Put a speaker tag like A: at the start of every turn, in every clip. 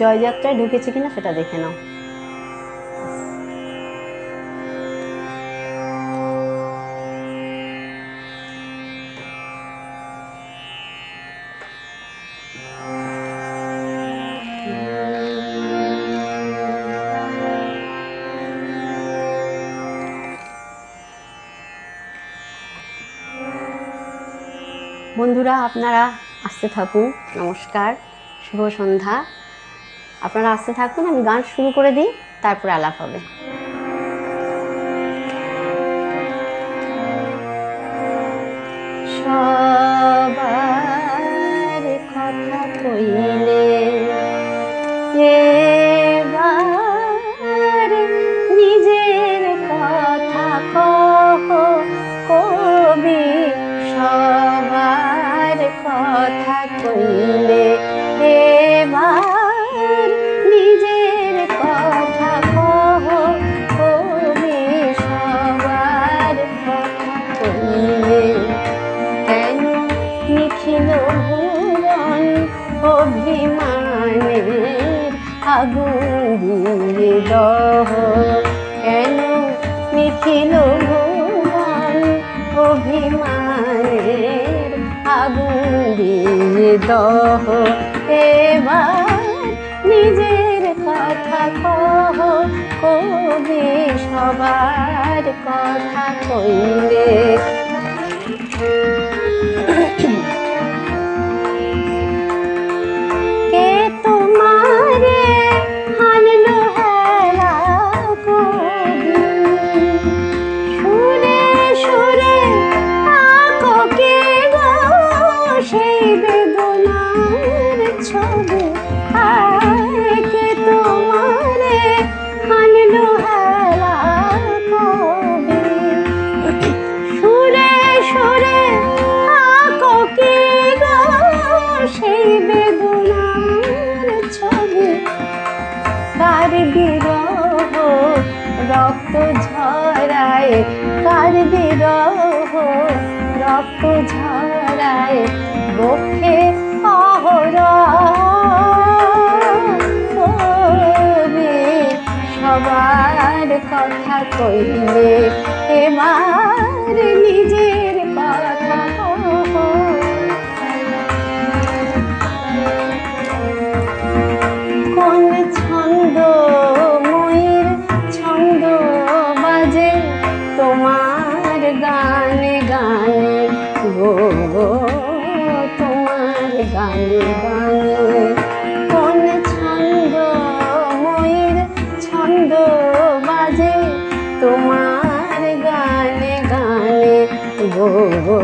A: জয়যাত্রায় ঢুকেছে কিনা সেটা দেখে নাও। বন্ধুরা আপনারা আসতে থাকুন। নমস্কার, শুভ সন্ধ্যা। আপনারা আসতে থাকুন, আমি গান শুরু করে দিই, তারপরে আলাপ হবে। সবার কথা কইলে এবার নিজের কথা কহ কবি। সবার কথা কইলে এবার নিজের কথা কহ কবি। সবার কথা কইলে কেন নিখিল ভুবন অভিমানের আগুন দিয়ে দহ। কেন নিখিল ভুবন অভিমানের আগুন দিয়ে দহ। এবার নিজের কথা কহ কবি। সবার কথা কইলে কে তোমারে হানলো হেলা কবি। সুরে সুরে আঁকো কে গো সেই বেদনার ছবি। কে তোমারে হানলো হেলা কবি। সুরে সুরে আঁকো কে গো সেই বেদনার ছবি। কার বিরহ রক্ত ঝরায়, কার বিরহ রক্ত ঝরায় বক্ষে অহরহ। সবার কথা কইলে এবার নিজের কথা কহ। কোন ছন্দ ময়ূর ছন্দ বাজে তোমার গানে গানে গো গো। তোমার গানে গানে কোন ছন্দ ময়ূর ছন্দ বাজে তোমার গানে গানে গো গো।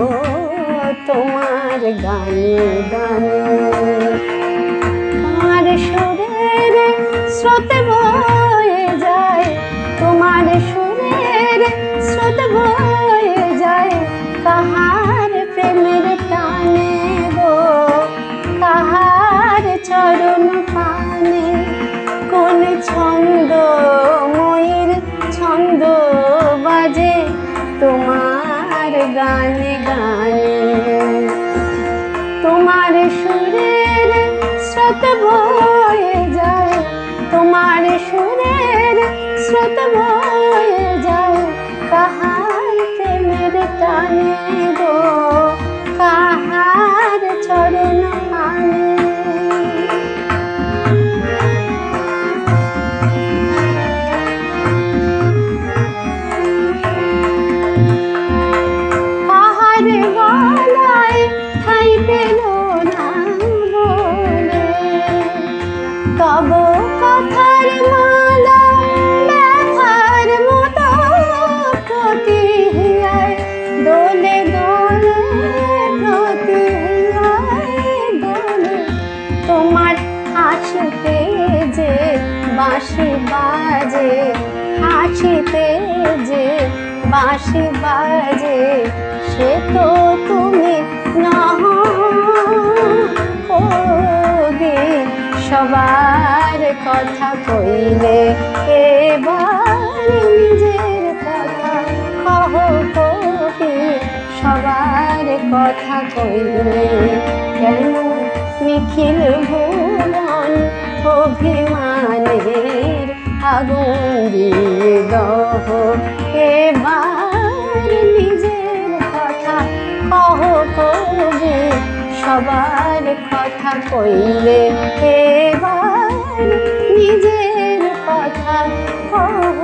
A: তোমার গানে গানে তোমার সুরের স্রোত বয়ে যায়, তোমার সুরের স্রোত বয়ে যায়। কাহার প্রেমের টানে গো, কাহার চরণ পানে। কোন ছন্দ ময়ূর ছন্দ বাজে তোমার গানে গানে। তোমার সুরের স্রোত বয়ে যায়, তোমার সুরের স্রোত বয়ে যায়। কাহার প্রেমের টানে গো, কাহার চরণ পানে। কাহার গলায় ঠাই পেল না বলে তব কথার মালা ব্যথার মতো প্রতি হিয়ায় দোলে দোলে প্রতি হিয়ায় দোলে। তোমার হাসিতে যে বাঁশি বাজে, হাসিতে যে বাঁশি বাজে সে তো তুমি নহ কবি। সবার কথা কইলে এবার নিজের কথা কহ কবি। সবার কথা কইলে কেন নিখিল ভুবন অভিমানের আগুন দিয়ে দহ এবার নিজের কথা কহ কবে সবার কথা কইলে এবার নিজের কথা কহ।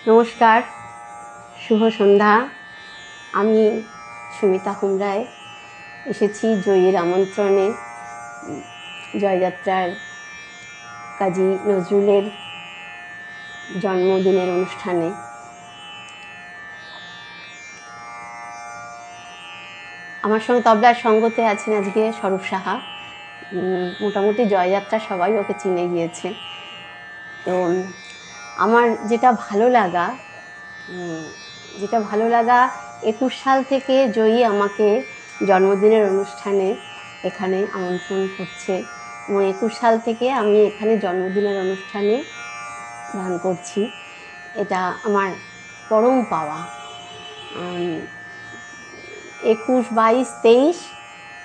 A: নমস্কার, শুভ সন্ধ্যা। আমি সুমিতা হুমরায় এসেছি জয়ীর আমন্ত্রণে জয়যাত্রার কাজী নজরুলের জন্মদিনের অনুষ্ঠানে। আমার সঙ্গে তবলার সঙ্গতে আছেন আজকে স্বরূপ সাহা। মোটামুটি জয়যাত্রা সবাই ওকে চিনে গিয়েছে। তো আমার যেটা ভালো লাগা 21 সাল থেকে জয়ী আমাকে জন্মদিনের অনুষ্ঠানে এখানে আমন্ত্রণ করছে এবং 21 সাল থেকে আমি এখানে জন্মদিনের অনুষ্ঠানে গান করছি। এটা আমার পরম পাওয়া। 21, 22, 23,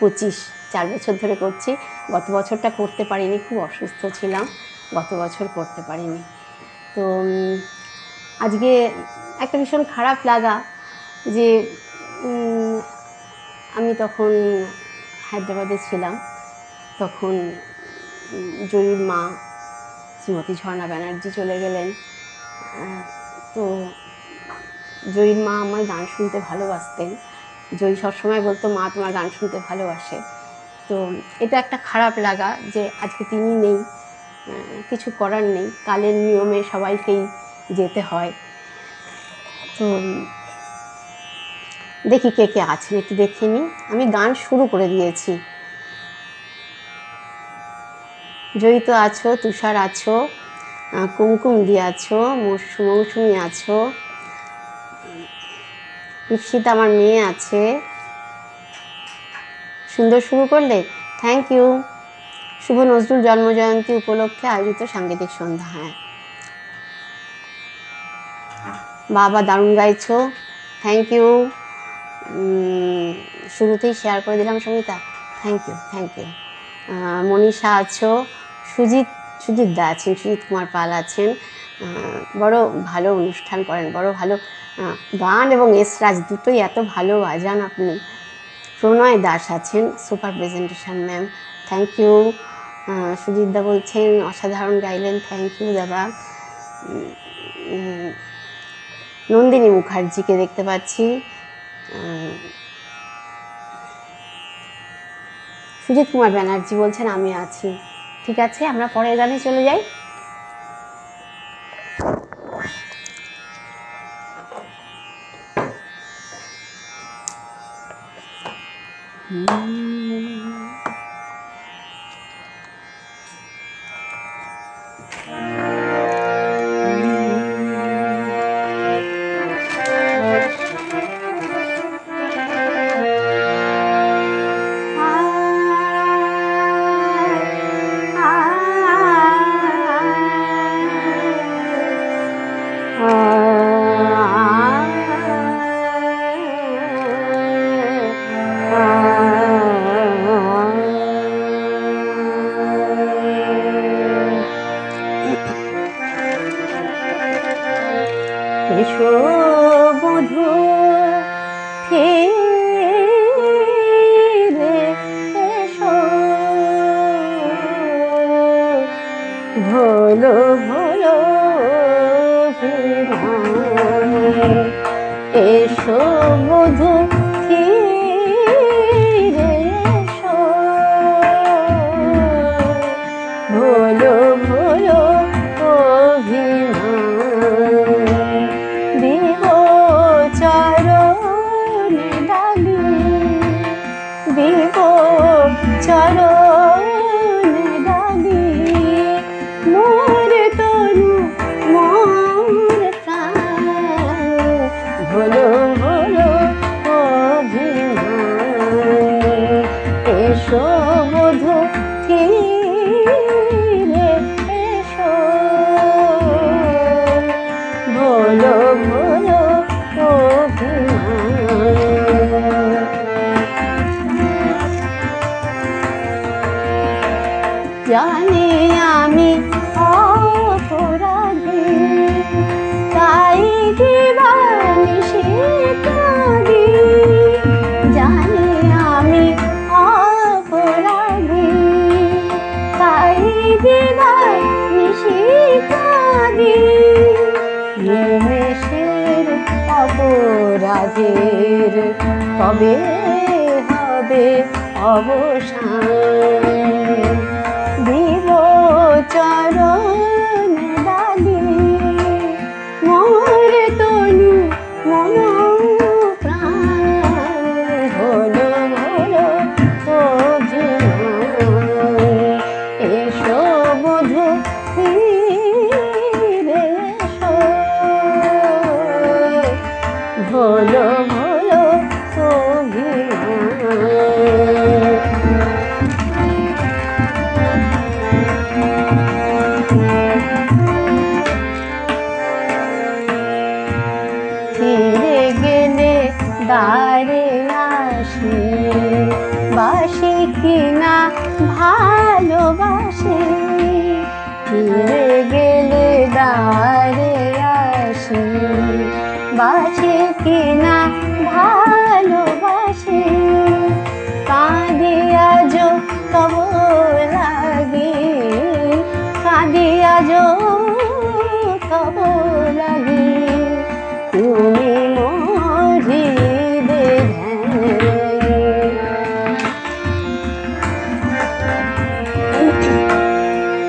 A: 25 4 বছর ধরে করছি। গত বছরটা করতে পারিনি, খুব অসুস্থ ছিলাম, গত বছর করতে পারিনি। তো আজকে একটা ভীষণ খারাপ লাগা যে আমি তখন হায়দ্রাবাদে ছিলাম, তখন জয়ীর মা শ্রীমতী ঝর্ণা ব্যানার্জি চলে গেলেন। তো জয়ীর মা আমার গান শুনতে ভালোবাসতেন। জয়ী সবসময় বলতো, মা তোমার গান শুনতে ভালোবাসে। তো এটা একটা খারাপ লাগা যে আজকে তিনি নেই, কিছু করার নেই, কালের নিয়মে সবাইকেই যেতে হয়। তো দেখি কে কে আছেন, একটু দেখে নিই। আমি গান শুরু করে দিয়েছি। জয়ী তো আছো, তুষার আছো, কুমকুম দি আছো, মৌসুমি আছো, ঈপ্সিতা আমার মেয়ে আছে। সুন্দর শুরু করলে, থ্যাংক ইউ। শুভ নজরুল জন্মজয়ন্তী উপলক্ষে আয়োজিত সাংগীতিক সন্ধ্যা। হ্যাঁ বাবা, দারুণ গাইছো, থ্যাংক ইউ। শুরুতেই শেয়ার করে দিলাম সমিতা, থ্যাংক ইউ। মনীষা আছো, সুজিত দা আছেন, সুজিত কুমার পাল আছেন। বড় ভালো অনুষ্ঠান করেন, বড় ভালো গান এবং এসরাজ দুটোই এত ভালো বাজান আপনি। প্রণয় দাস আছেন, super presentation ma'am, thank you. Sujit দা বলছেন অসাধারণ গাইলেন, থ্যাংক ইউ দাদা। নন্দিনী মুখার্জিকে দেখতে পাচ্ছি। সুজিত কুমার ব্যানার্জি বলছেন আমি আছি। ঠিক আছে, আমরা পরের গানে চলে যাই। এসো বধূ ফিরে এসো, ভোলো ভোলো এসো বধূ ফিরে এসো, ভোলো ভোলো দুঃখের কবে হবে অবসান। দিব চরণ ডালি মোর তনু মন প্রাণ, হলো হলো অভিমান। এসো বধূ ফিরে এসো, হলো হলো ফিরে গেলে দ্বারে আসি, বাসি কিনা ভালোবাসি। ফিরে গেলে দ্বারে আসি, বাসি কিনা ভালোবাসি। কাঁদিয়া যো তব লাগি, কাঁদিয়া যো তব লাগি। তুমি মরিবে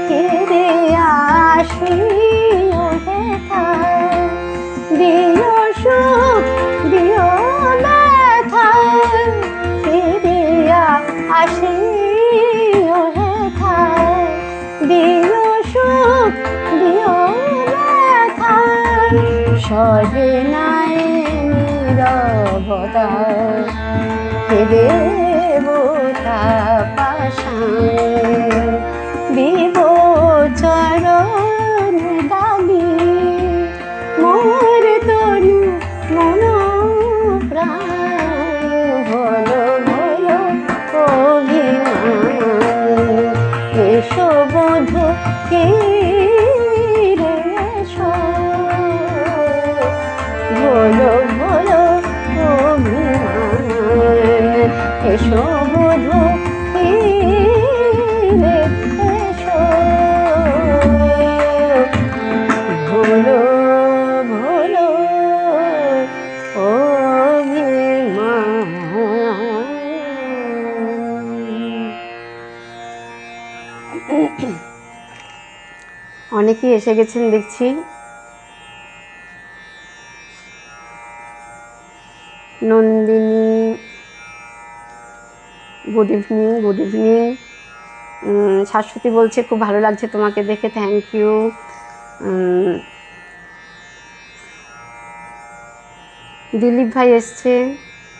A: ফিরে আসিও হেথা, দিও সুখ দিও ব্যথা। ফিরিয়া আসিও হেথা, দিও সুখ দিও ব্যথা। সহে নাই নীরবতা, হে দেবতা পাষাণ। দিব চরণ ডালি মোর তনু মন প্রাণ, হলো হলো অভিমান। এসো বধূ ফিরে এসো, হলো হলো অভিমান। এসো বধূ ফিরে এসো, হলো হলো অভিমান। অনেকেই এসে গেছেন দেখছি। Nandini good evening, good evening. Shashwati বলছে খুব ভালো লাগছে তোমাকে দেখে, থ্যাংক ইউ। দিলীপ ভাই এসছে,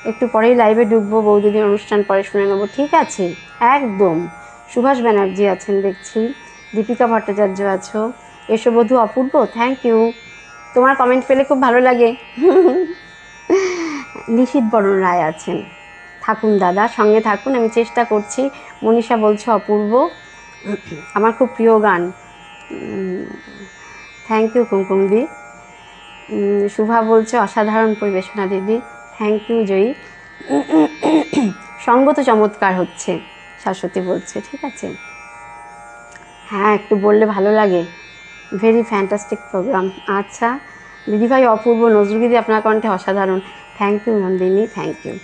A: একটু পরেই লাইভে ঢুকবো, বৌদিদির অনুষ্ঠান পরে শুনে নেবো, ঠিক আছে একদম। সুভাষ ব্যানার্জি আছেন দেখছি, দীপিকা ভট্টাচার্য আছো, এসো বধূ অপূর্ব, থ্যাংক ইউ। তোমার কমেন্ট পেলে খুব ভালো লাগে। নিশীথ বরণ রায় আছেন, থাকুন দাদা, সঙ্গে থাকুন, আমি চেষ্টা করছি। মনীষা বলছে অপূর্ব, আমার খুব প্রিয় গান, থ্যাংক ইউ কুমকুমদি। শুভা বলছে অসাধারণ পরিবেশনা দিদি, থ্যাংক ইউ জয়ী। সঙ্গ তো চমৎকার হচ্ছে, শাশ্বতী বলছে, ঠিক আছে। হ্যাঁ একটু বললে ভালো লাগে, ভেরি ফ্যান্টাস্টিক প্রোগ্রাম। আচ্ছা দিদিভাই অপূর্ব, নজরুল দিদি আপনার কণ্ঠে অসাধারণ, thank you Nandini, thank you.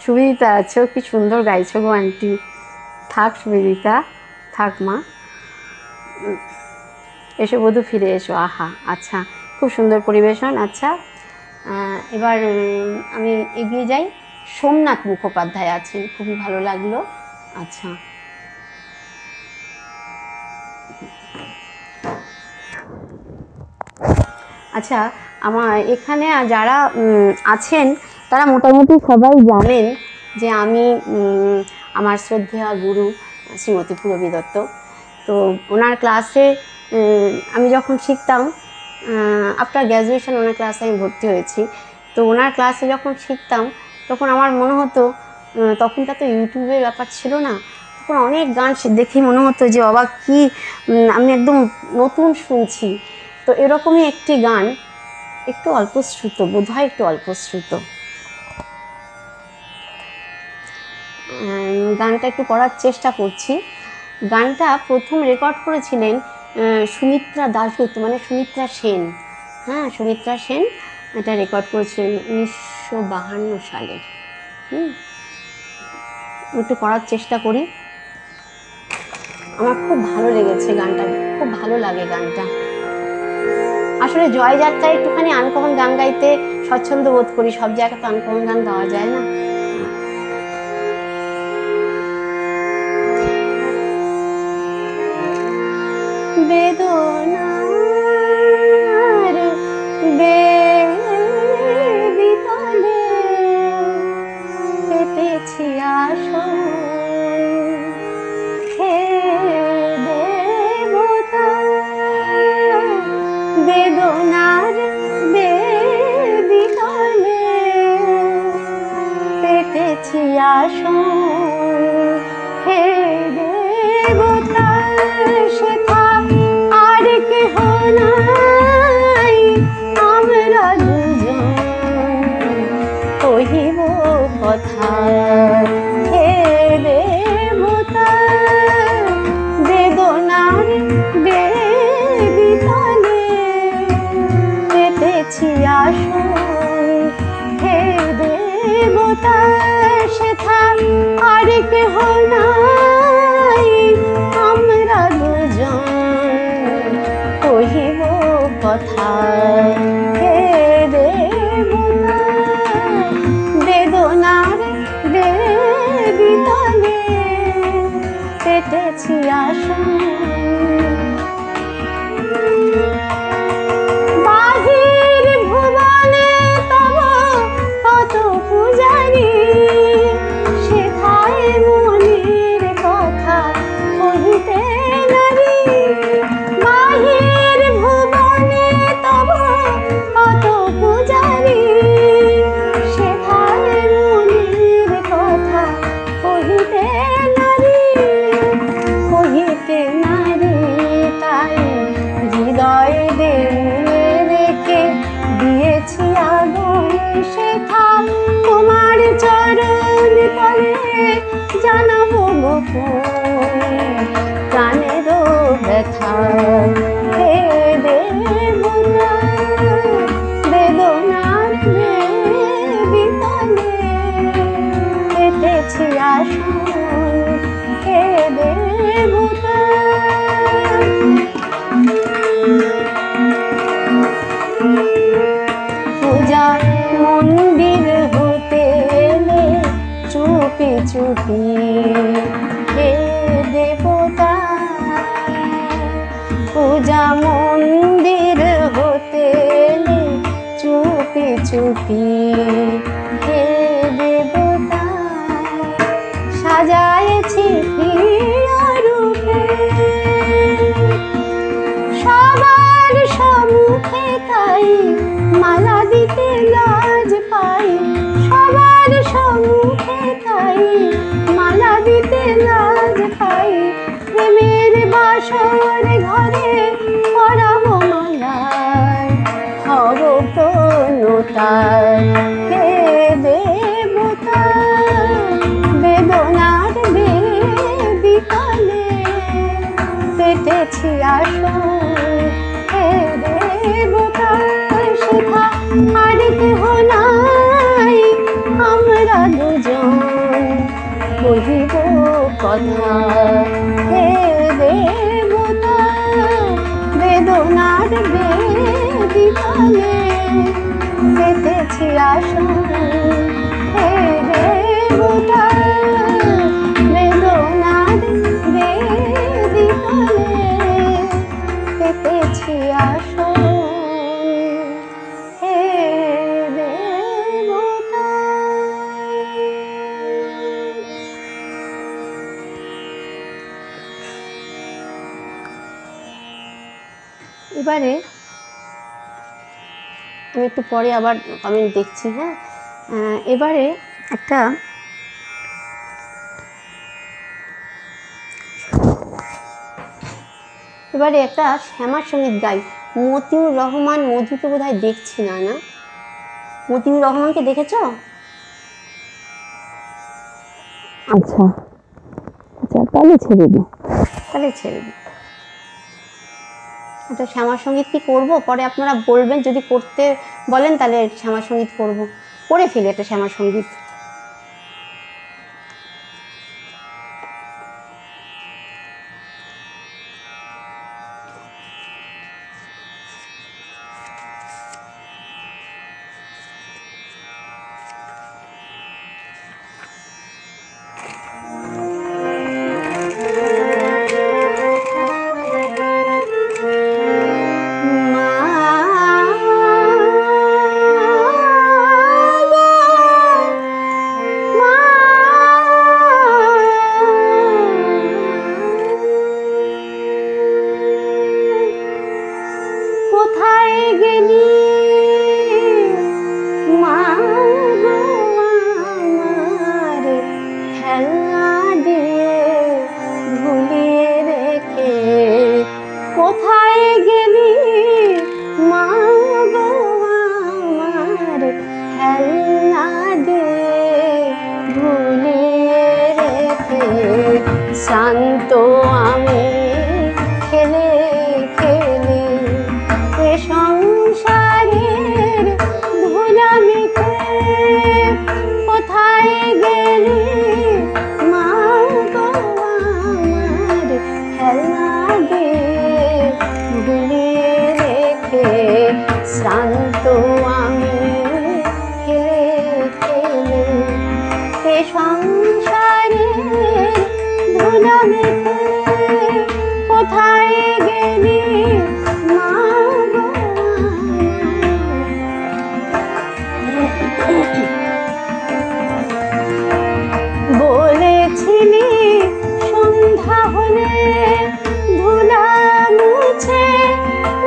A: Subidita আছো, কি সুন্দর গাইছো গো আন্টি, থাক সুবিদিতা, থাক মা। এসো বধূ ফিরে এসো, আহা আচ্ছা খুব সুন্দর পরিবেশন। আচ্ছা এবার আমি এগিয়ে যাই। সোমনাথ মুখোপাধ্যায় আছেন, খুবই ভালো লাগলো। আচ্ছা আচ্ছা আমার এখানে যারা আছেন তারা মোটামুটি সবাই জানেন যে আমি আমার শ্রদ্ধেয় গুরু শ্রীমতী পূরবী দত্ত। তো ওনার ক্লাসে আমি যখন শিখতাম, আফটার গ্র্যাজুয়েশন ওনার ক্লাসে আমি ভর্তি হয়েছি। তো ওনার ক্লাসে যখন শিখতাম তখন আমার মনে হতো, তখনটা তো ইউটিউবের ব্যাপার ছিল না, তখন অনেক গান দেখেই মনে হতো যে অবাক, কি আমি একদম নতুন শুনছি। তো এরকমই একটি গান, একটু অল্পশ্রুত, বোধহয় একটু অল্পশ্রুত, গানটা একটু করার চেষ্টা করছি। গানটা প্রথম রেকর্ড করেছিলেন সুমিত্রা দাশগুপ্ত, মানে সুমিত্রা সেন, হ্যাঁ সুমিত্রা সেন এটা রেকর্ড করেছিলেন 1952 সালের। একটু করার চেষ্টা করি। আমার খুব ভালো লেগেছে গানটা, খুব ভালো লাগে গানটা। আসলে জয়যাত্রায় একটুখানি আনকমন গান গাইতে স্বচ্ছন্দ বোধ করি, সব জায়গায় তো আনকমন গান গাওয়া যায় না। বেদনার বেদিতলে পেতেছি আসন, হে দেবতা। বেদনার বেদিতলে পেতেছি আসন, হে দেবতা। সেথা আর কেহ নাই, আমরা দুজন কহিব কথা, হে দেবতা। বেদনার বেদিতলে পেতেছি আসন, হে দেবতা। সেথা আর কেহ নাই, আমরা দুজন কহিব কথা, হে দেবতা। বেদনার বেদিতলে পেতেছি আসন। বাহির ভুবনে তব কত পূজারি, সেথায় মনের কথা কহিতে নারী। বাহির ভুবনে তব কত পূজারি, সেথায় মনের কথা কহিতে নারী। কহিতে নারী তাই হৃদয় দেউলে রেখে দিয়েছি আগুন, সেথা তোমার চরণ তলে জানাবো গোপন প্রাণের ব্যথা, হে দেবতা। বেদনার বেদিতলে পেতেছি আসন, হে দেবতা। পূজা মন্দির হতে এলে চুপি চুপি, হে দেবতা। পূজা মন্দির হতে এলে চুপি চুপি, হে দেবতা। সাজায়েছি প্রিয় রূপে সবার সম্মুখে, তাই মালা দিতে লাজ পাই। সবার সম্মুখে তাই মালা দিতে লাজ পাই। প্রেমের বাসর ঘরে পরাবো মালায়, হব প্রণতায়, হে দেবতা। বেদনার বেদিতলে পেতেছি আসন, হে দেবতা। সেথা আর কেহ নাই, আমরা দুজন কহিব কথা, হে দেবতা। বেদনার বেদিতলে পেতেছি আসন, হে দেবতা। বেদনার বেদিতলে পেতেছি আসন, হে দেবতা। এবারে আমি একটু পরে আবার কমেন্ট দেখছি। হ্যাঁ, এবারে একটা শ্যামার সঙ্গীত গাই। মতিউর রহমান, মধুকে বোধহয় দেখছি না। না, মতিউর রহমানকে দেখেছ? আচ্ছা আচ্ছা, তাহলে ছেড়ে দিই। একটা শ্যামা সঙ্গীত কি করবো, পরে আপনারা বলবেন, যদি করতে বলেন তাহলে শ্যামা সঙ্গীত করবো, করে ফেলি একটা শ্যামা সঙ্গীত। কোথায় গেলি মা গো আমার, খেলনা দিয়ে ভুলিয়ে রেখে, কোথায় গেলি মা গো আমার, খেলনা দিয়ে ভুলিয়ে রেখে, শান্ত আমি খেলে খেলে এ সংসারের ধুলা মেখে, কোথায় গেলি মা গো আমার, খেলনা দিয়ে ভুলিয়ে রেখে, শান্ত আমি খেলে খেলে এ সংসারের ধুলা মেখে, কোথায় গেলি মা গো আমার। বলেছিলি সন্ধ্যা হলে ধুলা মুছে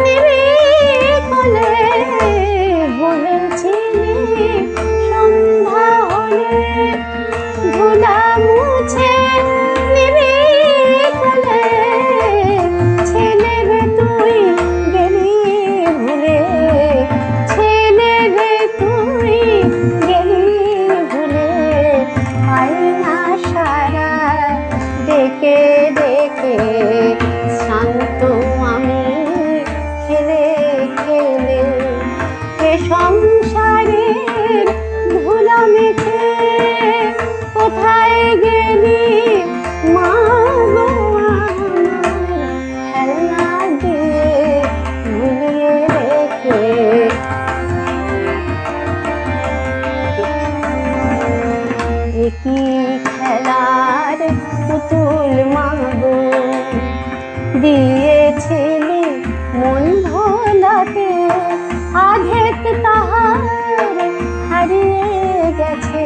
A: নিবি কোলে, বলেছিলি সন্ধ্যা হলে ধুলা মুছে নিবি কোলে, ছেলে রে তুই গেলি ভুলে, ছেলে রে তুই গেলি ভুলে, আয়না সারা দেখে দেখে, শান্ত আমি খেলে খেলে এ সংসারের ধুলা মেখে, কোথায় গেলি মা গো আমার, খেলনা দিয়ে ভুলিয়ে রেখে, একই খেলার পুতুল মা গো দিয়েছিলি মন ভোলাতে, আধেক তাহার হারিয়ে গেছে,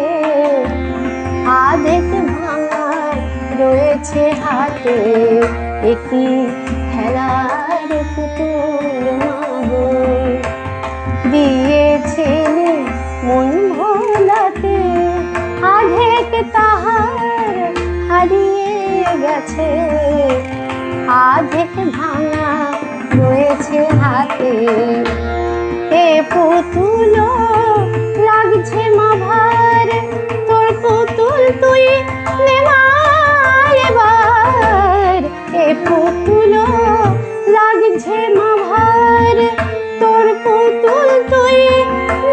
A: আধেক ভাঙা রয়েছে হাতে, একই খেলার পুতুল মা গো দিয়েছিলি মন ভোলাতে, আধেক তাহার হারিয়ে গেছে, আধেক ভাঙা রয়েছে হাতে, এ পুতুল লাগছে মা ভার, তোর পুতুল তুই নেমা এবার, এ পুতুল লাগছে মা ভার, তোর পুতুল তুই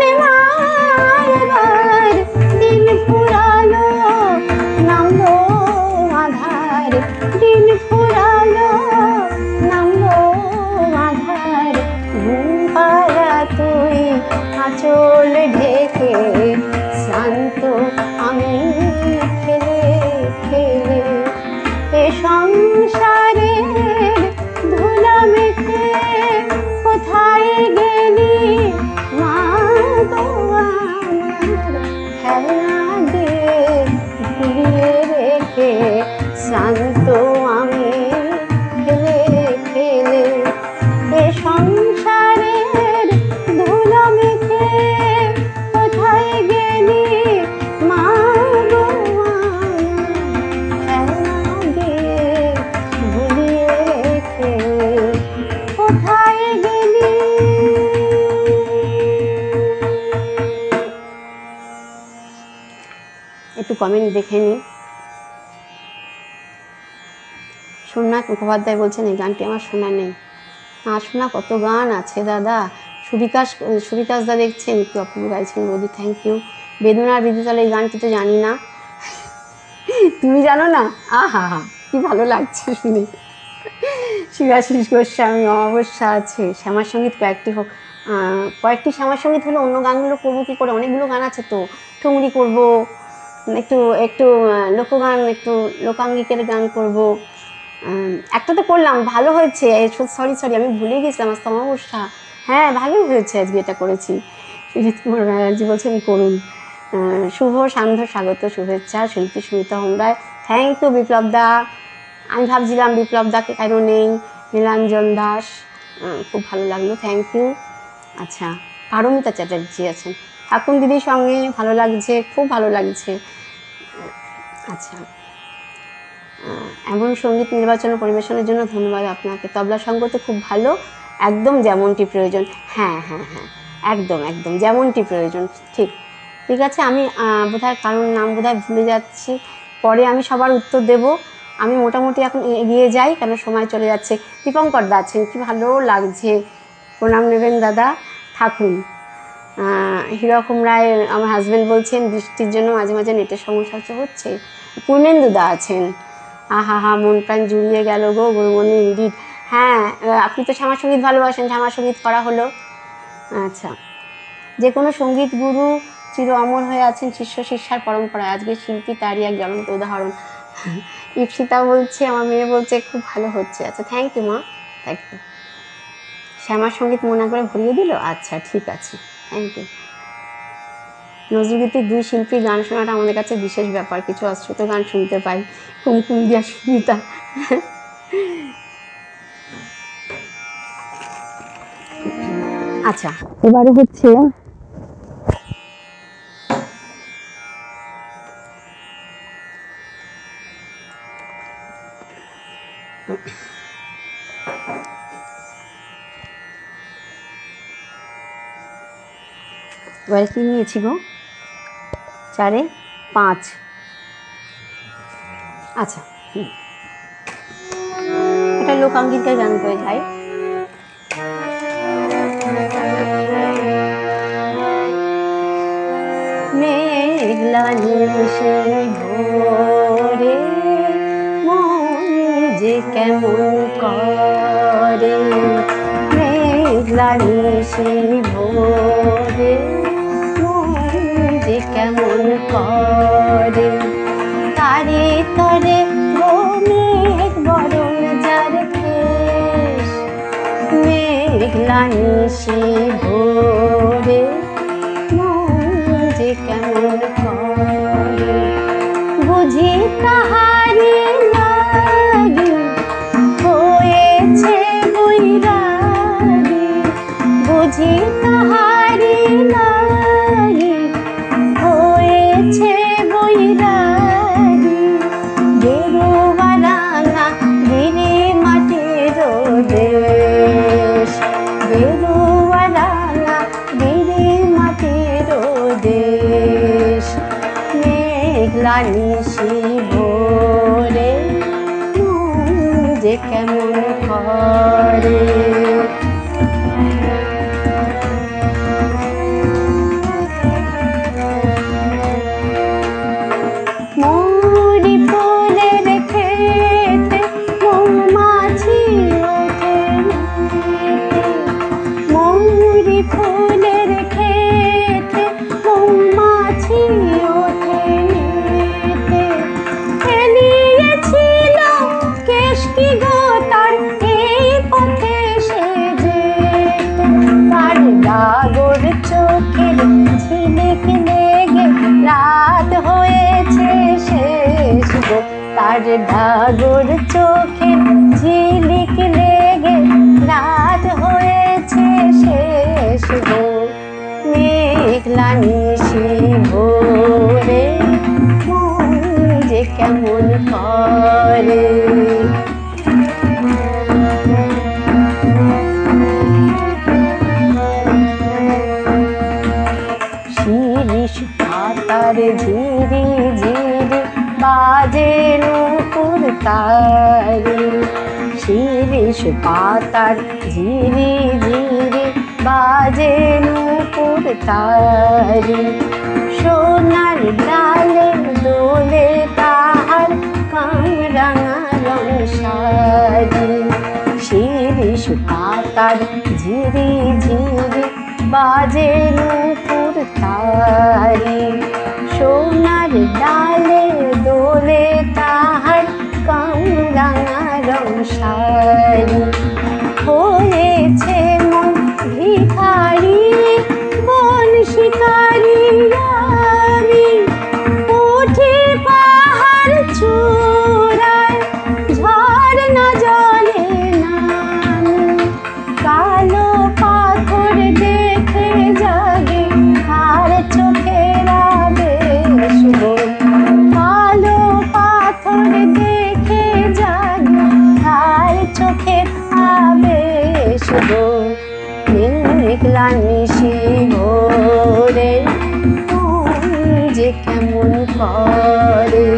A: নেমা এবার, দিন ফুরালো নামলো আধার, দিন ফুরালো নামলো আধার, ঘুম পাড়া তুই আঁচল ঢেকে, শান্ত আমি খেলে খেলে এ সংসারের ধুলা মেখে, কোথায় গেলি মা গো আমার, খেলনা দিয়ে ভুলিয়ে রেখে, শান্ত আমি খেলে খেলে এ সংসারের ধুলা মেখে, কোথায় গেলি মা গো আমার, খেলনা দিয়ে ভুলিয়ে রেখে, কোথায় গেলি। একটু কমেন্ট দেখে নিই। সোমনাথ মুখোপাধ্যায় বলছেন এই গানটি আমার শোনা নেই। শোনা কত গান আছে দাদা। সুবিকাশ দা দেখছেন কি অপূর্ব গাইছেন বৌদি, থ্যাংক ইউ। বেদনার বিদ্যুতাল এই গানটি তো জানি না, তুমি জানো না? আহা হা, কি ভালো লাগছে শুনে। শিবাশিস গোস্বামী, অমাবস্যা আছে, শ্যামার সঙ্গীত কয়েকটি শ্যামার সঙ্গীত হলো, অন্য গানগুলো করবো কি করে, অনেকগুলো গান আছে তো। ঠুংরি করব, একটু একটু লোকগান, একটু লোকাঙ্গিকের গান করব। একটা তো করলাম, ভালো হয়েছে, সরি আমি ভুলে গেছিলাম, আজ তো অমাবস্যা। হ্যাঁ ভালোই হয়েছে, আজকে এটা করেছি। সুজিত কুমার ব্যানার্জি বলছেন করুন। শুভ সান্ধ্য স্বাগত শুভেচ্ছা শিল্পী সুমিতা হোমরায়, থ্যাংক ইউ বিপ্লব দা। আমি ভাবছিলাম বিপ্লব দাকে কেন নেই। নীলাঞ্জন দাস, খুব ভালো লাগলো, থ্যাংক ইউ। আচ্ছা, পারমিতা চ্যাটার্জি আছেন, ঠাকুর দিদির সঙ্গে ভালো লাগছে, খুব ভালো লাগছে। আচ্ছা, এমন সঙ্গীত নির্বাচন ও পরিবেশনের জন্য ধন্যবাদ আপনাকে। তবলা সঙ্গ তো খুব ভালো, একদম যেমনটি প্রয়োজন। হ্যাঁ, একদম যেমনটি প্রয়োজন, ঠিক আছে। আমি বোধহয় কারণ নাম বোধহয় ভুলে যাচ্ছি, পরে আমি সবার উত্তর দেব। আমি মোটামুটি এখন এগিয়ে যাই, কেন সময় চলে যাচ্ছে। দীপঙ্কর দা আছেন, কি ভালো লাগছে, প্রণাম নেবেন দাদা, থাকুন। হিরকম রায় আমার হাজব্যান্ড বলছেন বৃষ্টির জন্য মাঝে মাঝে নেটের সমস্যা হচ্ছে। পূর্ণেন্দু দা আছেন, আহা মন প্রাণ জুড়িয়ে গেল গো গুরুমণি ইন্ডিড। হ্যাঁ, আপনি তো শ্যামা সঙ্গীত ভালোবাসেন, শ্যামা সঙ্গীত করা হলো। আচ্ছা, যে কোনো সঙ্গীত গুরু চির অমর হয়ে আছেন শিষ্য শিষ্যার পরম্পরায়, আজকে শিল্পী তারই এক জ্বলন্ত উদাহরণ। ইপসিতা বলছে, আমার মেয়ে বলছে খুব ভালো হচ্ছে। আচ্ছা, থ্যাংক ইউ মা, থ্যাংক ইউ। শ্যামার সঙ্গীত মনে করে ভরিয়ে দিল, আচ্ছা ঠিক আছে, থ্যাংক ইউ। নজরুলগীতির দুই শিল্পীর গান শোনাটা আমাদের কাছে বিশেষ ব্যাপার, কিছু অশ্রুত গান শুনতে পাই, কুমকুম দিয়া সুমিতা। আচ্ছা, এবারে হচ্ছে এবারে কি নিয়েছি গো, 4 5। আচ্ছা, এটা লোকাঙ্গিকের গান করে যাই। মেঘলা নিশে ভোরে মন যে কেমন করে, মেঘলা নিশে ভোরে মন যে কেমন করে, তারে তরে গো মেঘ বরণ যার কেশ, মেঘলা নিশে ভোরে যে কেমন করে, বুঝি তাহারি লাগি হয়েছে বৈরাগী, বুঝি তাহারি লাগি হয়েছে বৈরাগী, গেরুয়া রাঙা গিরি মাটির দেশ, গেরুয়া রাঙা গিরি মাটির দেশ, মেঘলা নিশি ভোরে মন যে কেমন করে। মৌরি ফুলের খেতে মৌমাছি ওঠে, মৌরি ফুলের খেতে মৌমাছি ওঠে, খেলিয়েছিল কেশকি গো তার এই পথে সে যেতে, তার ডাগর চোখের ঝিলিক লেগে রাত হয়েছে শেষ গো, তার ডাগর চোখের ঝিলিক লেগে রাত হয়েছে শেষ গো, মেঘলা নিশি ভোরে মন যে কেমন করে। শিরিষ পাতার ঝিরি ঝিরি বাজে নূপুর তারে, শিরিষ পাতার ঝিরি ঝিরি বাজে নূপুর তারি, সোনার ডালে দোলে তাহার কামরাঙা রং সারি। শিরিষ পাতার ঝিরি ঝিরি বাজে নূপুর তারি, সোনার ডালে দোলে তাহার কামরাঙা রং সারি। হয়েছে মন ভিখারি বন শিকারি আমি, উঠি পাহাড় চূড়ায় ঝরনা জলে নামি। কালো পাথর দেখে জাগে আর চোখের আবেশ বই, কালো পাথর দেখে জাগে আর চোখের আবেশ বই। মেঘলা নিশি ভোরে মন যে কেমন করে,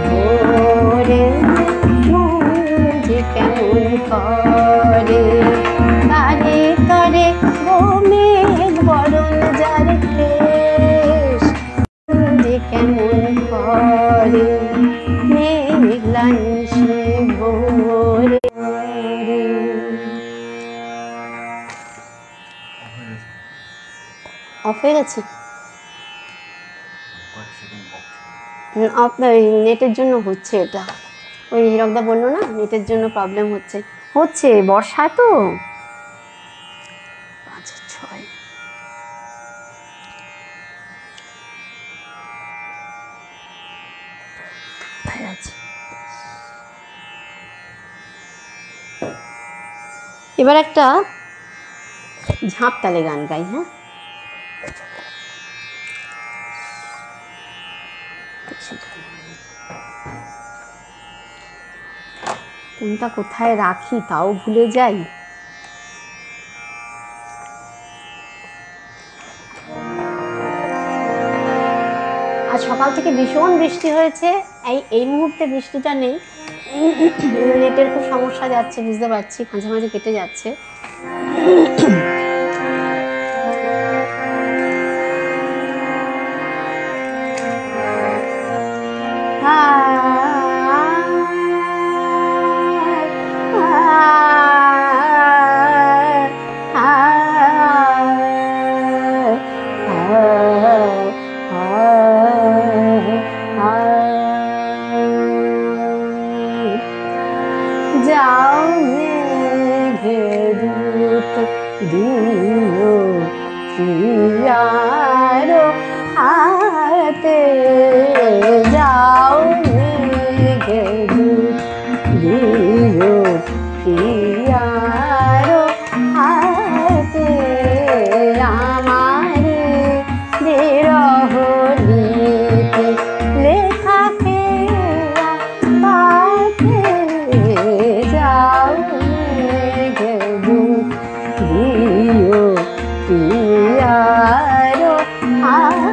A: ভোরে মন যে কেমন করে। তারে তরে ও মেঘ বরণ যার দেশ যে কেমন করে, মেঘলা নিশি ভোরে। অফ হয়ে গেছে, আপনার নেটের জন্য হচ্ছে এটা। ওই হিরকদা বললো না নেটের জন্য প্রবলেম হচ্ছে, বর্ষায় তো। 5-6 এবার একটা ঝাঁপ তালে গান গাই। হ্যাঁ, কোনটা কোথায় রাখি তাও ভুলে যাই। আজ সকাল থেকে ভীষণ বৃষ্টি হয়েছে, এই মুহূর্তে বৃষ্টিটা নেই, নেটের খুব সমস্যা যাচ্ছে বুঝতে পারছি, মাঝে মাঝে কেটে যাচ্ছে। যাও মেঘে দূত দিও প্রিয়ারো হাতে, যাও মেঘে দূত দিও প্রিয়ারো হাতে। আমারে বিরহ লিপি লেখা পেয়া পাতে, যাও মেঘে দূত দিও প্রিয়ারো হাতে।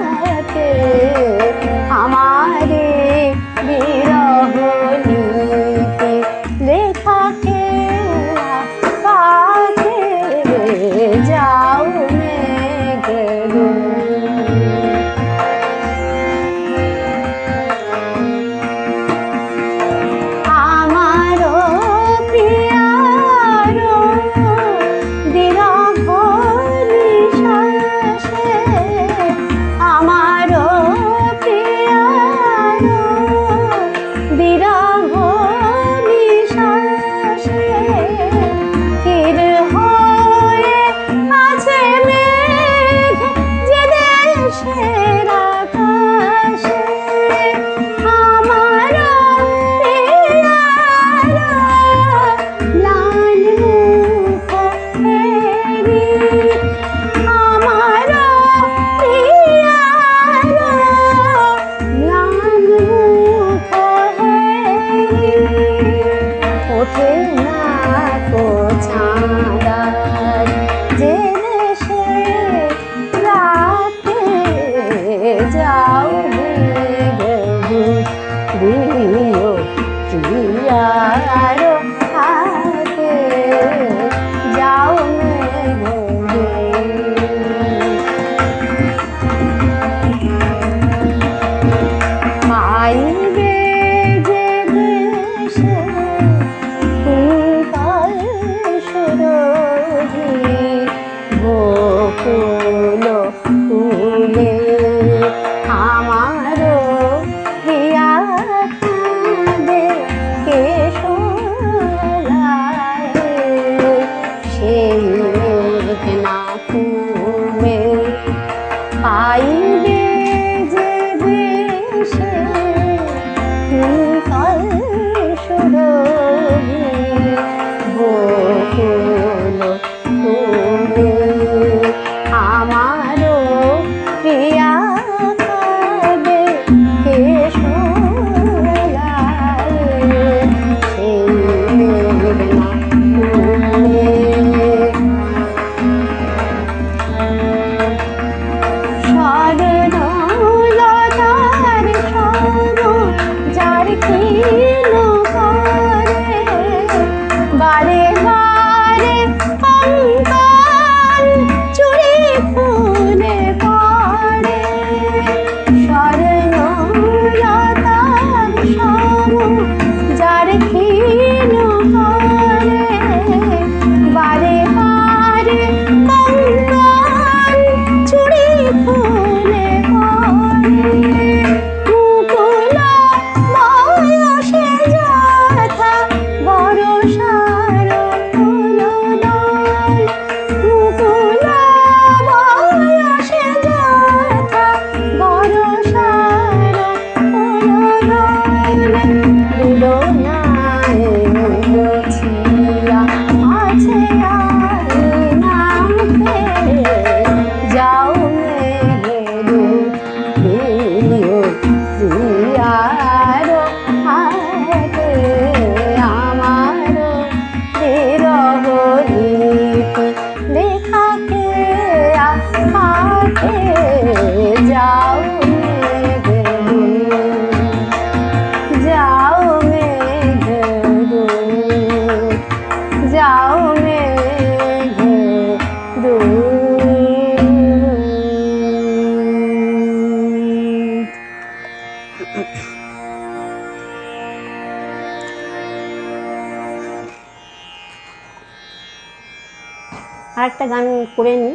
A: আর একটা গান করে নিই,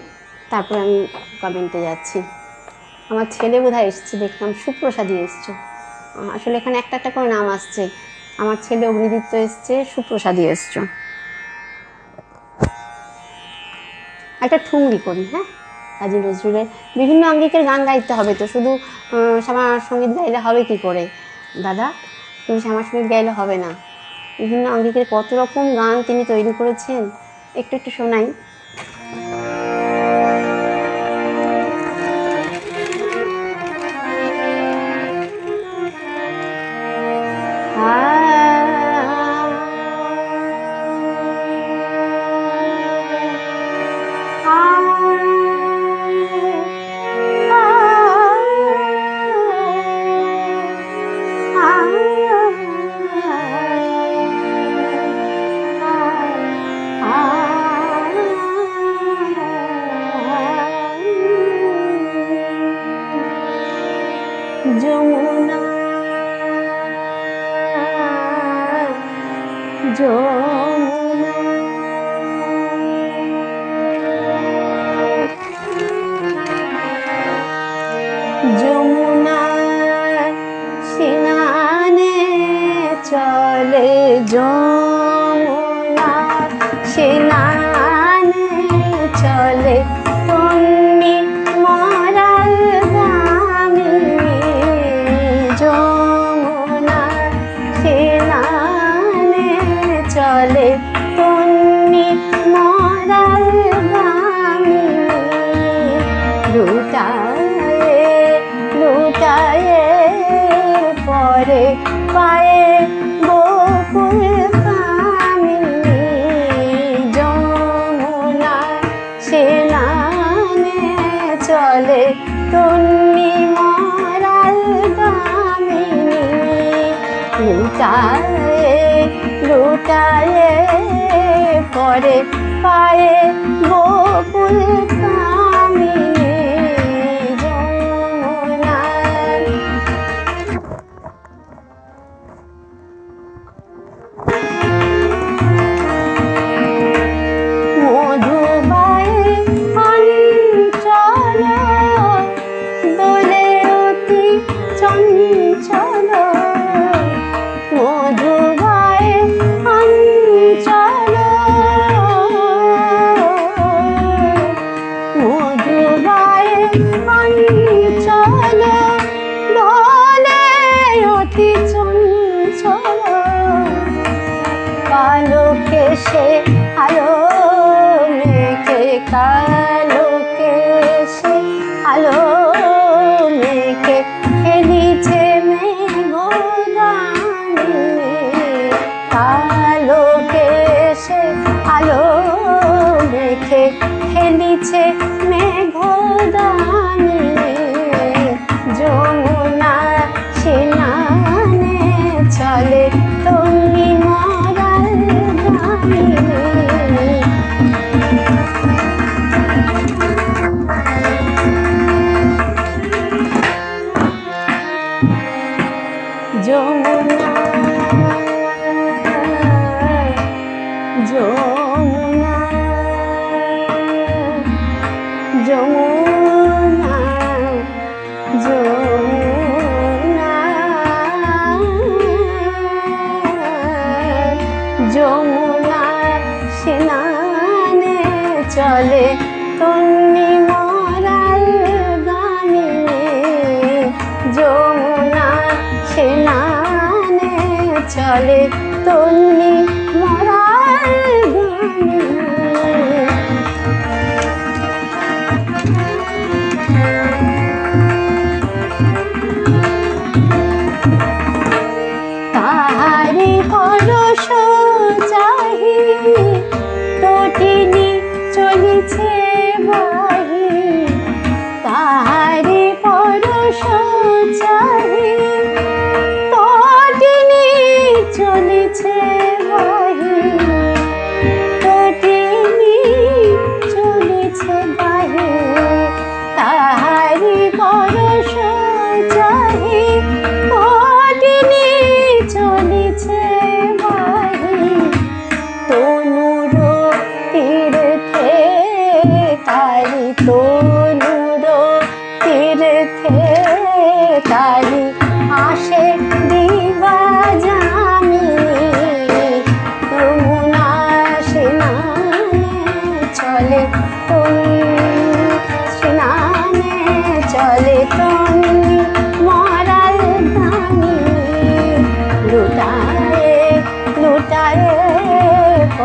A: তারপরে আমি কমেন্টে যাচ্ছি। আমার ছেলে বোধহয় এসছে, দেখলাম সুপ্রসাদী এসছে। আসলে এখানে একটা একটা করে নাম আসছে। আমার ছেলে অগ্নিদীপ্ত এসছে, সুপ্রসাদী এসছে। একটা ঠুংরি করি, হ্যাঁ। কাজী নজরুলের বিভিন্ন আঙ্গিকের গান গাইতে হবে, তো শুধু শ্যামা সঙ্গীত গাইলে হবে কি করে দাদা? তুমি শ্যামা সঙ্গীত গাইলে হবে না। বিভিন্ন আঙ্গিকের কত রকম গান তিনি তৈরি করেছেন, একটু একটু শোনাই। যমুনা যমুনা যমুনার স্নানে চলে, যমুনার স্নানে চলে তন্নি মরাল গামিনী। যমুনার স্নানে চলে তন্নি মরাল গামিনী। লুটায়ে লুটায়ে পরে পায়ে বকুল কামিনী। যমুনার স্নানে চলে তন্নি মরাল গামিনী। লুটায়ে লুটায়ে পরে পায়ে বকুল কামিনী। যমুনার মধুবায়ে অঞ্চল দোলে অতি চঞ্চল। মধুবায়ে অঞ্চল মধুবায়ে অঞ্চল দোলে অতি চঞ্চল। কালো কেশে আলো মেখে, কালো কেশে আলো মেখে খেলিছে মেঘদানি। কালো কেশে আলো মেখে খেলিছে মেঘদানি। যমুনা স্নানে চলে তন্নি মরাল গামিনী। যমুনা যমুনা যমুনা যমুনা যমুনা স্নানে চলে তন্নি মরাল গামিনী। যমুনা স্নানে চলে তন্নি মরাল গামিনী। তাহারি পরশ চাহি তটিনী চলিছে বাহি। তাহারি পরশ চাহি তটিনী চলিছে বাহি।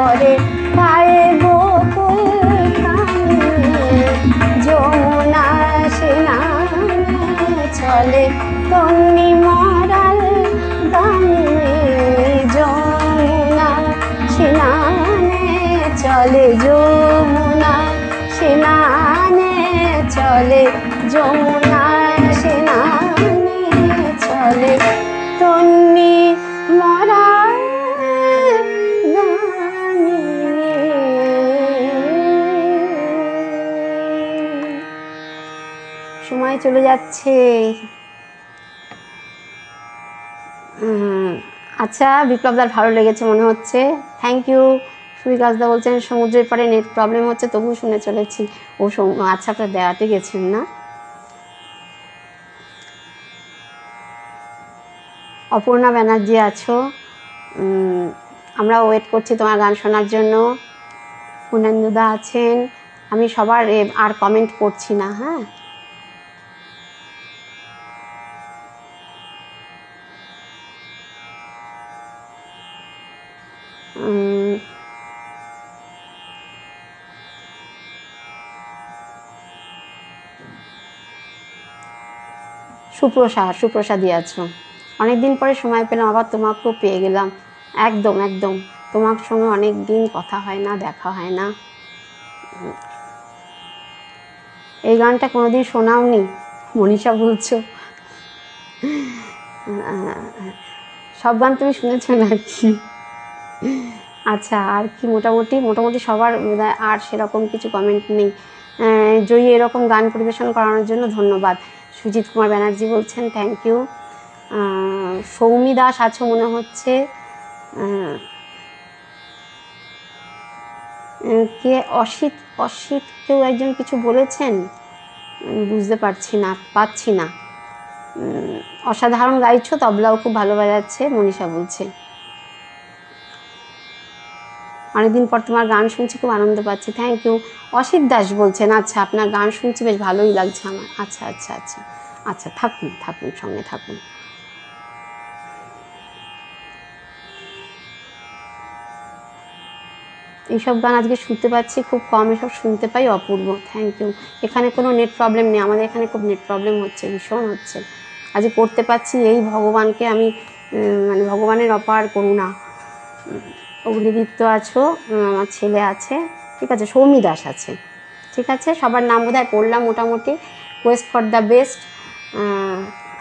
A: পরে পায়ে গোকুল যমুনা স্নানে চলে তন্নি মরাল গানে যমুনা স্নানে চলে যমুনা স্নানে চলে যমুনা স্নানে চলে তন্নি মরাল গানে। সময় চলে যাচ্ছে। আচ্ছা, বিপ্লবদার ভালো লেগেছে মনে হচ্ছে, থ্যাংক ইউ। সুবিকাশদা বলছেন সমুদ্রের পাড়ে নেট প্রবলেম হচ্ছে, তবুও শুনে চলেছি। ও আচ্ছা, আপনার বেড়াতে গেছেন না? অপর্ণা ব্যানার্জি আছো, আমরা ওয়েট করছি তোমার গান শোনার জন্য। পূর্ণেন্দুদা আছেন, আমি সবার আর কমেন্ট করছি না। হ্যাঁ, সুপ্রসাদী আছো, অনেকদিন পরে সময় পেলাম, আবার তোমাকেও পেয়ে গেলাম। একদম একদম, তোমার সঙ্গে অনেক দিন কথা হয় না, দেখা হয় না। এই গানটা কোনোদিন শোনাওনি মনীষা বলছো? সব গান তুমি শুনেছো নাকি? আচ্ছা, আর কি মোটামুটি সবার আর সেরকম কিছু কমেন্ট নেই। জয়ী এরকম গান পরিবেশন করানোর জন্য ধন্যবাদ। সুজিত কুমার ব্যানার্জি বলছেন থ্যাংক ইউ। সৌমি দাস আছো মনে হচ্ছে। কে অসিত কেউ একজন কিছু বলেছেন, বুঝতে পাচ্ছি না। অসাধারণ গাইছো, তবলাও খুব ভালো বাজাচ্ছে মনীষা বলছে। অনেকদিন পর তোমার গান শুনছি, খুব আনন্দ পাচ্ছি, থ্যাংক ইউ। অসিত দাস বলছেন, আচ্ছা আপনার গান শুনছি, বেশ ভালোই লাগছে আমার। আচ্ছা আচ্ছা আচ্ছা আচ্ছা, থাকুন সঙ্গে থাকুন। এইসব গান আজকে শুনতে পাচ্ছি খুব কম, এসব শুনতে পাই, অপূর্ব, থ্যাংক ইউ। এখানে কোনো নেট প্রবলেম নেই, আমাদের এখানে খুব নেট প্রবলেম হচ্ছে, ভীষণ হচ্ছে। আজকে করতে পারছি এই ভগবানকে আমি, মানে ভগবানের অপার করুণা। অগ্নিদীপ্ত আছো, আমার ছেলে আছে, ঠিক আছে, সৌমি দাস আছে, ঠিক আছে, সবার নাম বোধহয় পড়লাম মোটামুটি। West for the best.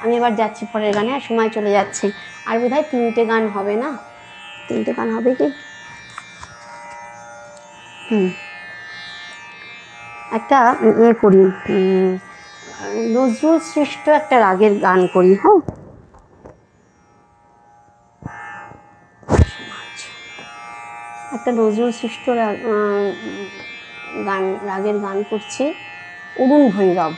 A: আমি এবার যাচ্ছি পরের গানে, আর সময় চলে যাচ্ছে। আর বোধহয় 3টে গান হবে না? 3টে গান হবে কি? একটা করি, নজরুল সৃষ্ট একটা রাগের গান করি। হ্যাঁ, একটা নজরুল সৃষ্ট রাগের গান করছি, অরুণ ভৈরব।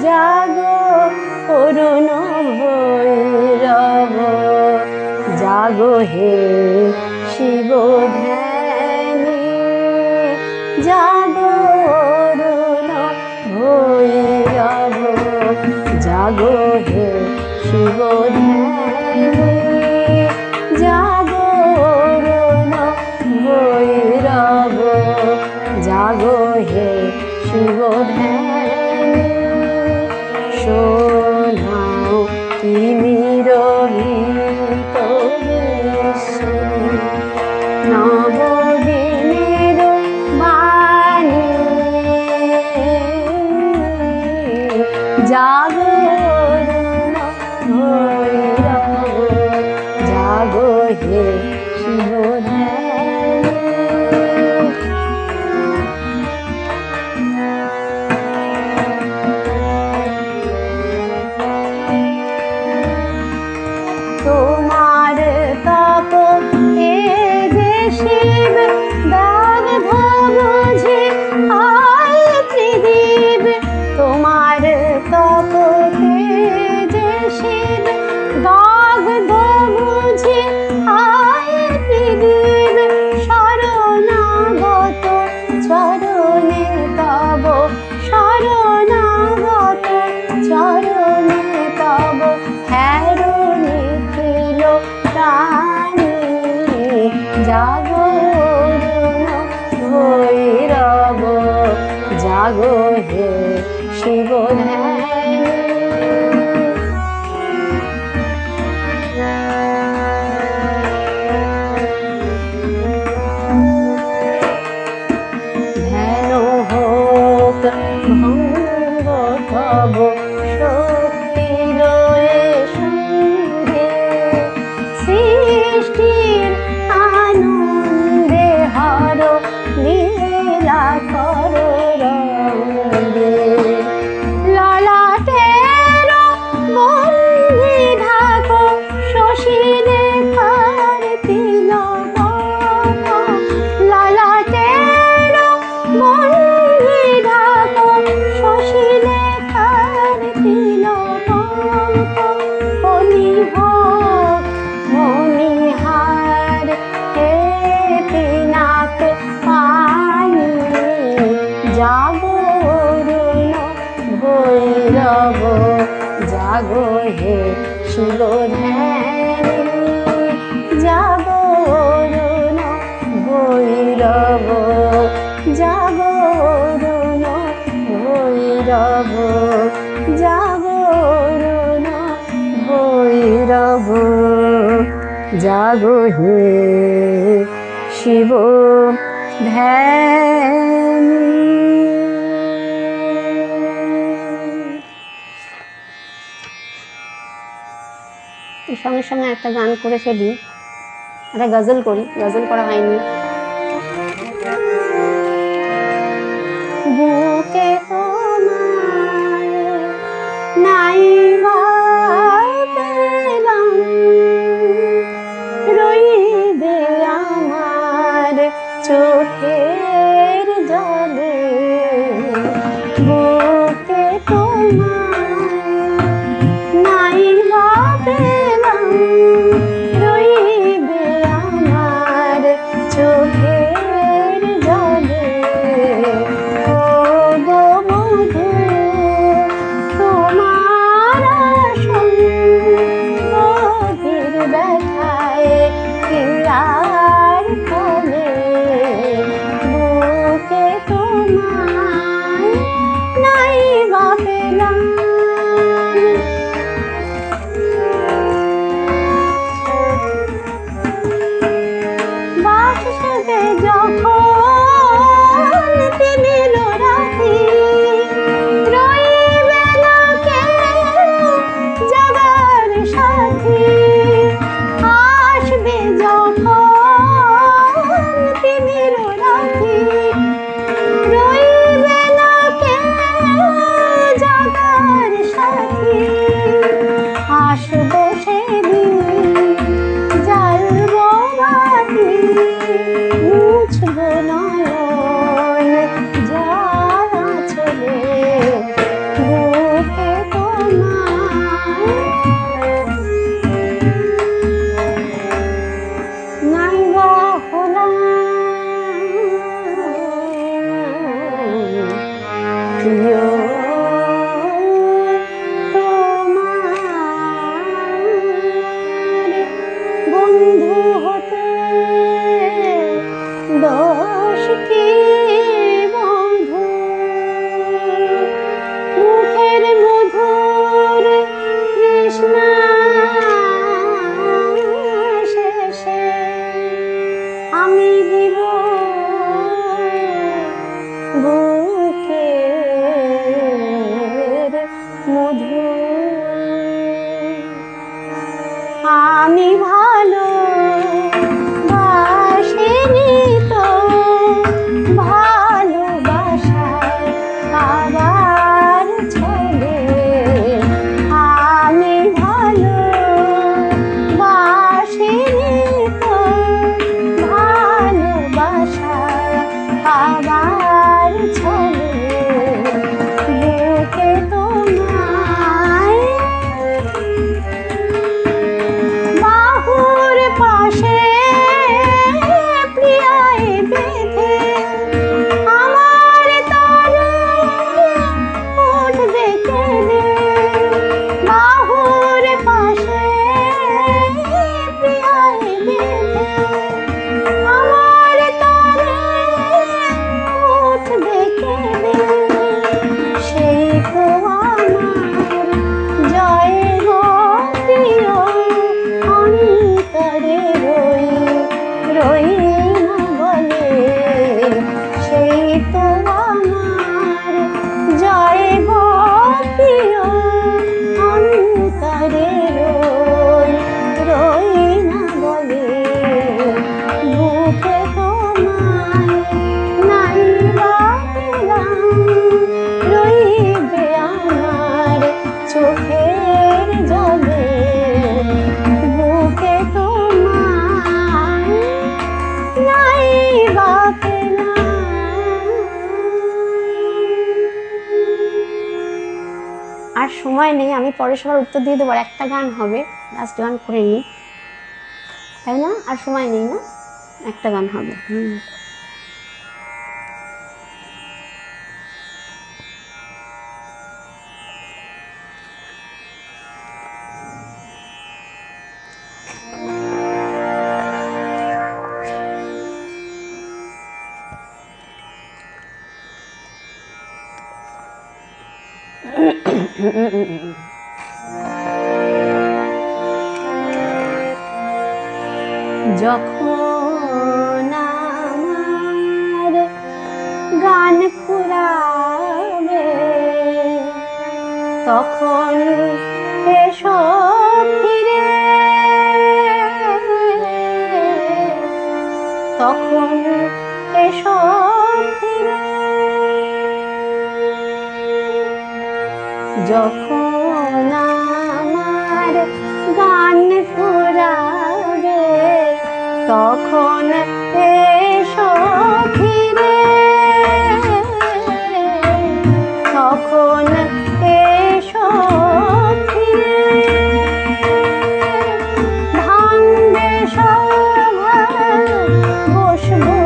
A: জাগো অরুণ ভৈরব, জাগো হে শিব ধ্যানী, জাগো অরুণ ভৈরব, জাগো হে শিব ধ্যানী, জাগো অরুণ ভৈরব, জাগো হে শিব ধ্যানী, শোনাও তিমির গীত নবদিনের বাণী, জাগো ভৈরব, জাগো হে শিব ধ্যানী, জাগো হে শিব ধ্যান হোক ভঙ্গ তব শক্তির সঙ্গে সৃষ্টির আনন্দে হর লীলা কর রঙ্গে ললাটের বন্দি ঢাকো শশী রেখার তিলক ললাটের বন্দি ঢাকো শশী রেখার তিলক কলিহোক মণিহার হে পিনাক পানি জাগো অরুণ ভৈরব জাগো হে শিব ধ্যানী জাগো অরুণ ভৈরব জাগো অরুণ ভৈরব জাগো অরুণ ভৈরব জাগো হে শিব ধ্যানী। এই সঙ্গে সঙ্গে একটা গান করে ফেলি, একটা গজল করি, গজল করা হয়নি। বুকে তোমার নাই পেলাম রইবে আমার চোখের জলে বুকে তোমার নাই পেলাম রইবে আমার চোখের জলে ও গো বধূ তোমার আসন গভীর ব্যথায় কি আর ফলে বুকে তোমায় নাই পেলাম বাসবে যখন তিমির রাতি রইবে না কেউ জাগার সাথী আসবে যখন তিমির রাতি রইবে না কেউ জাগার সাথী আসবো সেদিন জ্বালবো বাতি মুছবো নয়ন যারা চলে বুকে তোমায় নাই বা হলাম প্রিয় তোমার বন্ধু হতে দোষ কি বন্ধু মুখের মধুর কৃষ্ণা শেষে আমি দিব বুকের মধু আমি ভালো বাসিনি তো ভালোবাসায় আবার ছেলে আমি ভালো বাসিনি তো ভালোবাসায় আবার ছেলে বুকে তোমায় বাহুর পাশে প্রিয়ায় বেঁধে আমার তরে উঠবে কেঁদে বাহুর পাশে প্রিয়ায় বেঁধে আমার তরে উঠবে কেঁদে আর সময় নেই, আমি পরে সবার উত্তর দিয়ে দেবো, একটা গান হবে, লাস্ট গান করে নিই, তাই না? আর সময় নেই না, একটা গান হবে। যখন আমার গান ফুরাবে তখন এসো ফিরে, তখন এসো ফিরে। যখন আমার গান ফুরাবে তখন এসো ফিরে, তখন এসো ফিরে। ভাঙবে সভা বসবো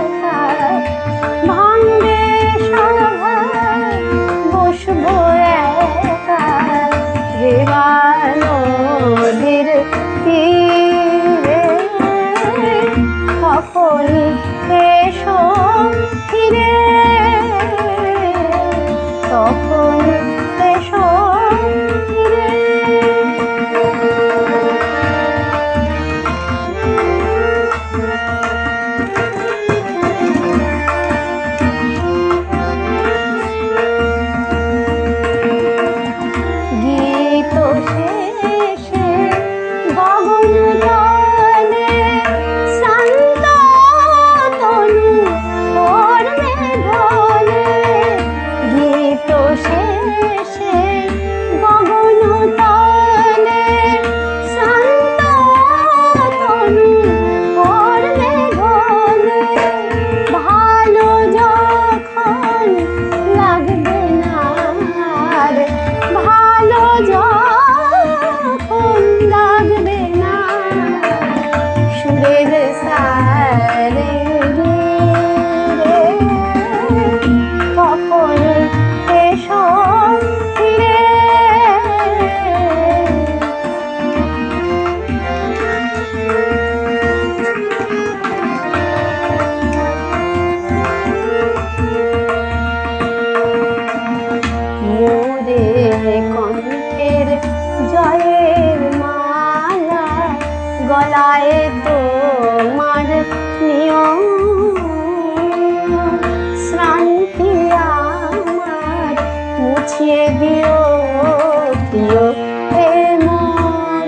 A: একা, ভাঙবে সভা বসবো একা, রেবা নদীর তীরে। তখন এসো ফিরে, তখন এসো ফিরে। গীত শেষে গগন জলে শান্ত তনু পড়বে ঢলে। গীত শেষে গগন তলে শান্ত তনু পড়বে ঢলে। ভালো যখন লাগবে না আর, ভালো যখন লাগবে না, সুরের সারে রে, তখন এসো ফিরে। মোরে কণ্ঠের জয়ের মালা গলায় তোমার নিয়ম, শ্রান্তি আমার মুছিয়ে দিও প্রিয় প্রেমর।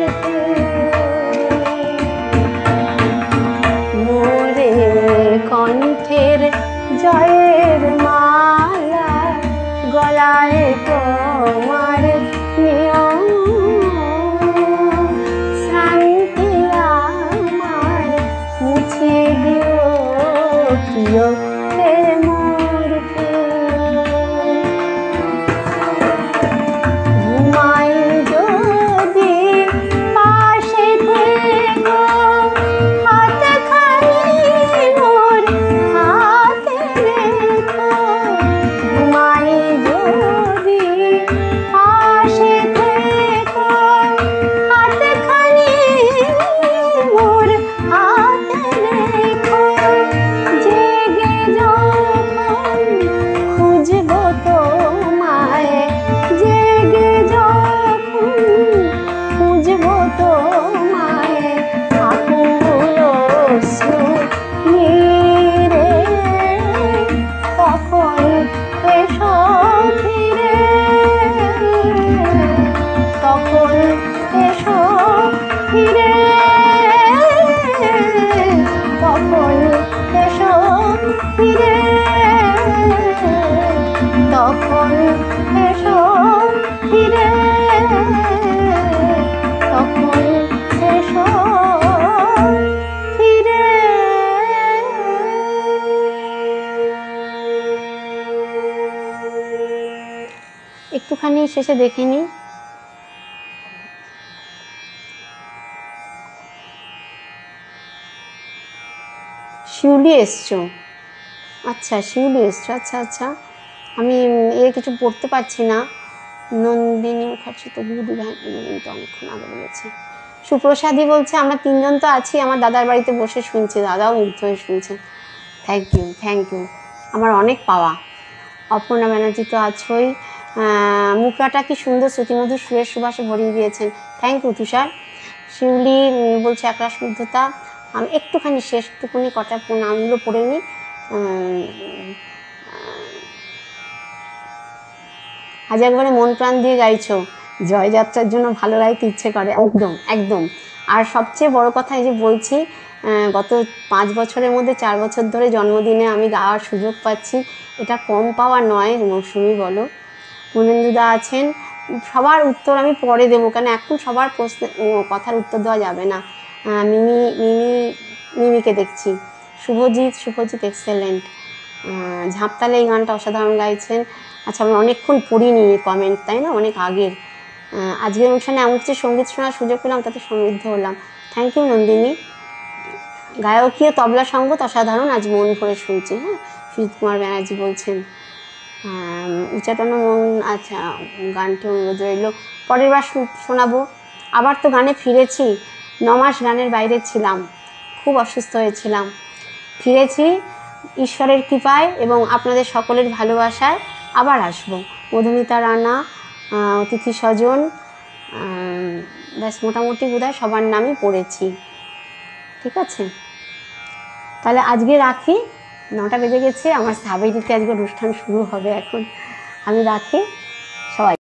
A: মোরে কণ্ঠের জয়ের মালা গলায় তোমার নিয়ম, শান্তি আমার মুছিয়ে দিও প্রিয় প্রেমর। ঘুমাই যদি পাশে থেকো, হাতখানি মোর হাতে রেখো। ঘুমাই যদি পাশে থেকো, হাতখানি মোর হাতে রেখো। জেগে যখন খুঁজবো তোমায়, জেগে যখন খুঁজবো তোমায়, আকুল অশ্রু নিরে, তখন এসো ফিরে, তখন এসো ফিরে, তখন এসো ফিরে, তখন এসো ফিরে, তখন এসো ফিরে। একটুখানি শেষে দেখে নিই। শিউলি এসছো, আচ্ছা শিউলি এসছো, আচ্ছা আচ্ছা। আমি কিছু পড়তে পারছি না। নন্দিনী মুখার্জি তো গুডি ভাই তো অনেকক্ষণ আগে বলেছে। সুপ্রসাদী বলছে আমরা তিনজন তো আছি, আমার দাদার বাড়িতে বসে শুনছি, দাদাও মুগ্ধ হয়ে শুনছেন। থ্যাংক ইউ থ্যাংক ইউ, আমার অনেক পাওয়া। অপর্ণা ব্যানার্জি তো আছোই। মুখটা কি সুন্দর শ্রুতিমধুর সুরের সুবাসে ভরিয়ে দিয়েছেন, থ্যাংক ইউ তুষার। শিউলি বলছে একরাশ মুগ্ধতা। আমি একটুখানি শেষটুকুনি কটা নামগুলো পড়ে নিই। আজ একবারে মন প্রাণ দিয়ে গাইছো, জয়যাত্রার জন্য ভালো গাইতে ইচ্ছে করে, একদম একদম। আর সবচেয়ে বড় কথা এই যে বলছি, গত 5 বছরের মধ্যে 4 বছর ধরে জন্মদিনে আমি গাওয়ার সুযোগ পাচ্ছি, এটা কম পাওয়া নয়। মৌসুমি বলো, পূর্ণেন্দুদা আছেন, সবার উত্তর আমি পরে দেবো, কেন এখন সবার প্রশ্ন কথার উত্তর দেওয়া যাবে না। মিমিকে দেখছি। শুভজিৎ এক্সেলেন্ট। ঝাঁপতালে এই গানটা অসাধারণ গাইছেন। আচ্ছা আমি অনেকক্ষণ পড়িনি কমেন্ট, তাই না, অনেক আগের। আজকের অনুষ্ঠানে এমন কিছু সঙ্গীত শোনার সুযোগ পেলাম, তাতে সমৃদ্ধ হলাম, থ্যাংক ইউ নন্দিনী। গায়কীয় তবলা সঙ্গত অসাধারণ, আজ মন ভরে শুনছি। হ্যাঁ, সুজিত কুমার ব্যানার্জি বলছেন। উচ্চাটন মন, আচ্ছা গানটি অনুরোধ রইল, পরের বার শোনাবো। আবার তো গানে ফিরেছি, 9 মাস গানের বাইরে ছিলাম, খুব অসুস্থ হয়েছিলাম, ফিরেছি ঈশ্বরের কৃপায় এবং আপনাদের সকলের ভালোবাসায়। আবার আসবো। মধুমিতা রানা, অতিথি স্বজন, ব্যাস মোটামুটি বোধহয় সবার নামই পড়েছি। ঠিক আছে, তাহলে আজকে রাখি, 9টা বেজে গেছে, আমার সাবেরিতে আজকে অনুষ্ঠান শুরু হবে এখন, আমি রাখি। সবাই